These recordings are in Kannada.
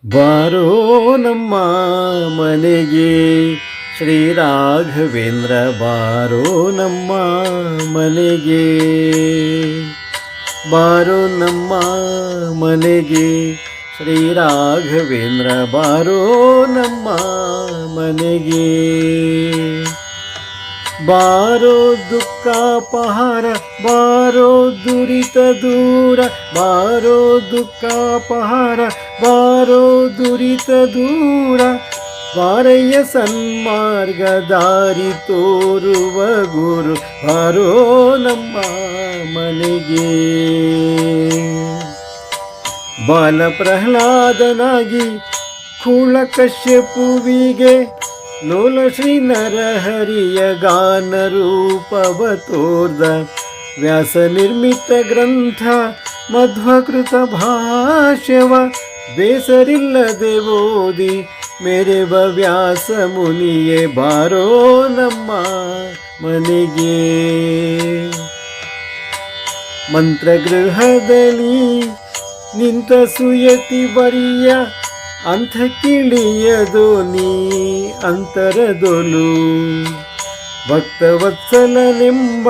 ಬಾರೋ ನಮ್ಮ ಮನೆಗೆ ಶ್ರೀ ರಾಘವೇಂದ್ರ ಬಾರೋ ನಮ್ಮ ಮನೆಗೆ ಬಾರೋ ನಮ್ಮ ಮನೆಗೆ ಶ್ರೀ ರಾಘವೇಂದ್ರ ಬಾರೋ ನಮ್ಮ ಮನೆಗೆ ಬಾರೋ ದುಃಖಾಪಹಾರ ಬಾರೋ ದುರಿತ ದೂರ ಬಾರೋ ದುಃಖಾಪಹಾರ ಬಾರೋ ದುರಿತ ದೂರ ಬಾರಯ್ಯ ಸನ್ಮಾರ್ಗ ದಾರಿ ತೋರುವ ಗುರು ಬಾರೋ ನಮ್ಮ ಮನೆಗೆ ಬಾಲ ಪ್ರಹ್ಲಾದನಾಗಿ ಕೂಳ ಕಶ್ಯಪುವಿಗೆ ಲೋಲ ಶ್ರೀ ನರಹರಿಯ ಗಾನ ರೂಪವ ತೋರ್ದ ವ್ಯಾಸ ನಿರ್ಮಿತ ಗ್ರಂಥ ಮಧ್ವಕೃತ ಭಾಷ್ಯವ ಬೇಸರಿಲ್ಲದೆ ಓದಿ ಮೆರೆವ ವ್ಯಾಸ ಮುನಿಯೇ ಬಾರೋ ನಮ್ಮ ಮನೆಗೆ ಮಂತ್ರಗೃಹದಲ್ಲಿ ನಿಂತ ಸುಯತಿ ಬರಿಯ ಅಂಥ ಕಿಳಿಯದು ನೀ ಅಂತರದೊಲು ಭಕ್ತವತ್ಸಲನೆಂಬ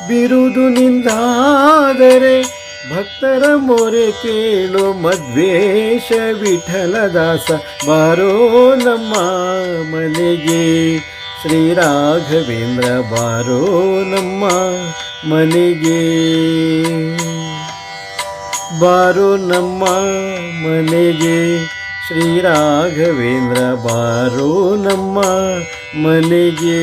ಬಿರುದು ನಿಂದಾದರೆ ಭಕ್ತರ ಮೊರೆ ಕೇಳು ಮದ್ವೇಷ ವಿಠಲದಾಸ ಬಾರೋ ನಮ್ಮ ಮನೆಗೆ ಶ್ರೀ ರಾಘವೇಂದ್ರ ಬಾರೋ ನಮ್ಮ ಮನೆಗೆ ಬಾರೋ ನಮ್ಮ ಮನೆಗೆ ಶ್ರೀ ರಾಘವೇಂದ್ರ ಬಾರೋ ನಮ್ಮ ಮನೆಗೆ.